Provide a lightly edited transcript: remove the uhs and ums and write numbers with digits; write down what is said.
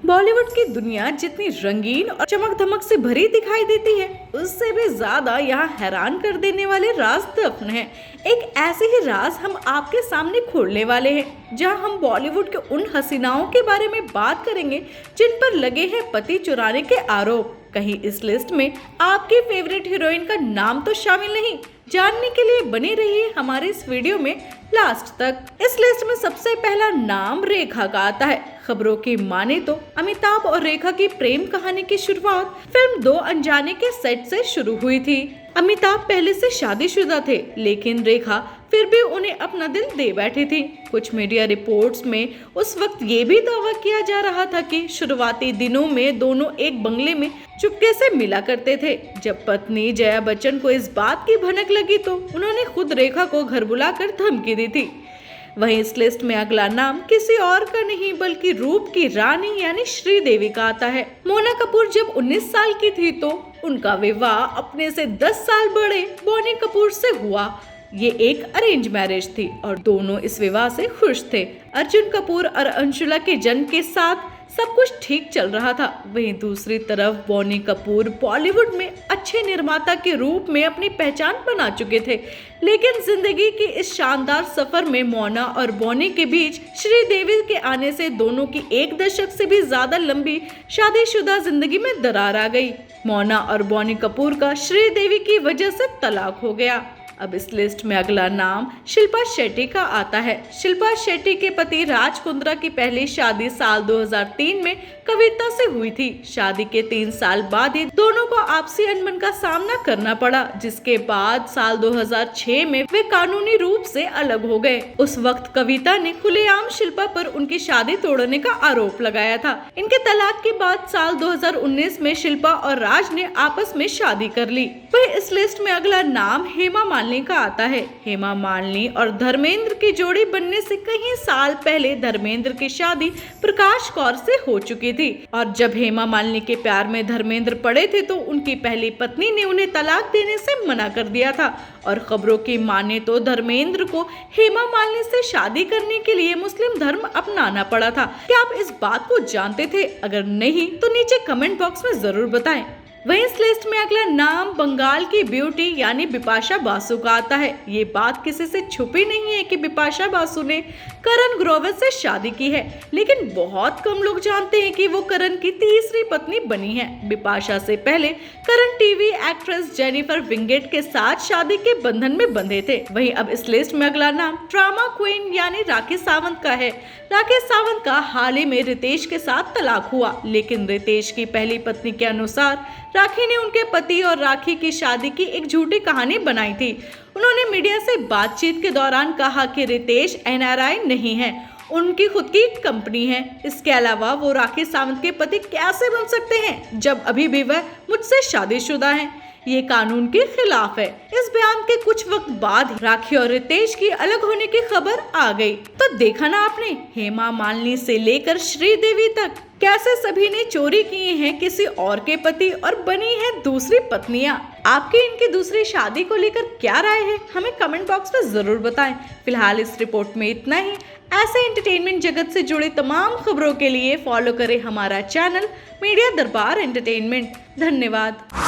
बॉलीवुड की दुनिया जितनी रंगीन और चमक धमक से भरी दिखाई देती है, उससे भी ज्यादा यहाँ हैरान कर देने वाले राज दफन हैं। एक ऐसे ही राज हम आपके सामने खोलने वाले हैं, जहाँ हम बॉलीवुड के उन हसीनाओं के बारे में बात करेंगे जिन पर लगे हैं पति चुराने के आरोप। कहीं इस लिस्ट में आपकी फेवरेट हीरोइन का नाम तो शामिल नहीं? जानने के लिए बने रहिए हमारे इस वीडियो में लास्ट तक। इस लिस्ट में सबसे पहला नाम रेखा का आता है। खबरों की माने तो अमिताभ और रेखा की प्रेम कहानी की शुरुआत फिल्म दो अनजाने के सेट से शुरू हुई थी। अमिताभ पहले से शादीशुदा थे, लेकिन रेखा फिर भी उन्हें अपना दिल दे बैठी थी। कुछ मीडिया रिपोर्ट्स में उस वक्त ये भी दावा किया जा रहा था कि शुरुआती दिनों में दोनों एक बंगले में चुपके से मिला करते थे। जब पत्नी जया बच्चन को इस बात की भनक लगी तो उन्होंने खुद रेखा को घर बुलाकर धमकी दी थी। वहीं इस लिस्ट में अगला नाम किसी और का नहीं बल्कि रूप की रानी यानी श्रीदेवी का आता है। मोना कपूर जब 19 साल की थी तो उनका विवाह अपने से 10 साल बड़े बोनी कपूर से हुआ। ये एक अरेंज मैरिज थी और दोनों इस विवाह से खुश थे। अर्जुन कपूर और अंशुला के जन्म के साथ सब कुछ ठीक चल रहा था। वहीं दूसरी तरफ बोनी कपूर बॉलीवुड में अच्छे निर्माता के रूप में अपनी पहचान बना चुके थे, लेकिन जिंदगी के इस शानदार सफर में मोना और बोनी के बीच श्रीदेवी के आने से दोनों की एक दशक से भी ज्यादा लंबी शादीशुदा जिंदगी में दरार आ गई। मोना और बोनी कपूर का श्रीदेवी की वजह से तलाक हो गया। अब इस लिस्ट में अगला नाम शिल्पा शेट्टी का आता है। शिल्पा शेट्टी के पति राज कुंद्रा की पहली शादी साल 2003 में कविता से हुई थी। शादी के 3 साल बाद ही दोनों को आपसी अनबन का सामना करना पड़ा, जिसके बाद साल 2006 में वे कानूनी रूप से अलग हो गए। उस वक्त कविता ने खुलेआम शिल्पा पर उनकी शादी तोड़ने का आरोप लगाया था। इनके तलाक के बाद साल 2019 में शिल्पा और राज ने आपस में शादी कर ली। वही इस लिस्ट में अगला नाम हेमा मालिनी का आता है। हेमा मालिनी और धर्मेंद्र की जोड़ी बनने से कई साल पहले धर्मेंद्र की शादी प्रकाश कौर से हो चुकी थी और जब हेमा मालिनी के प्यार में धर्मेंद्र पड़े थे तो उनकी पहली पत्नी ने उन्हें तलाक देने से मना कर दिया था। और खबरों की माने तो धर्मेंद्र को हेमा मालिनी से शादी करने के लिए मुस्लिम धर्म अपनाना पड़ा था। क्या आप इस बात को जानते थे? अगर नहीं तो नीचे कमेंट बॉक्स में जरूर बताएं। वहीं इस लिस्ट में अगला नाम बंगाल की ब्यूटी यानी बिपाशा बासु का आता है। ये बात किसी से छुपी नहीं है कि बिपाशा बासु ने करण ग्रोवर से शादी की है, लेकिन बहुत कम लोग जानते हैं कि वो करण की तीसरी पत्नी बनी है। बिपाशा से पहले करण टीवी एक्ट्रेस जेनिफर विंगेट के साथ शादी के बंधन में बंधे थे। वहीं अब इस लिस्ट में अगला नाम ड्रामा क्वीन यानी राखी सावंत का है। राखी सावंत का हाल ही में रितेश के साथ तलाक हुआ, लेकिन रितेश की पहली पत्नी के अनुसार राखी ने उनके पति और राखी की शादी की एक झूठी कहानी बनाई थी। उन्होंने मीडिया से बातचीत के दौरान कहा कि रितेश NRI नहीं है, उनकी खुद की कंपनी है। इसके अलावा वो राखी सावंत के पति कैसे बन सकते हैं जब अभी भी वह मुझसे शादीशुदा हैं? ये कानून के खिलाफ है। इस बयान के कुछ वक्त बाद राखी और रितेश की अलग होने की खबर आ गई। तो देखा ना आपने, हेमा मालिनी से लेकर श्रीदेवी तक कैसे सभी ने चोरी किए हैं किसी और के पति और बनी है दूसरी पत्नियां। आपकी इनकी दूसरी शादी को लेकर क्या राय है, हमें कमेंट बॉक्स में जरूर बताएं। फिलहाल इस रिपोर्ट में इतना ही। ऐसे एंटरटेनमेंट जगत से जुड़े तमाम खबरों के लिए फॉलो करें हमारा चैनल मीडिया दरबार एंटरटेनमेंट। धन्यवाद।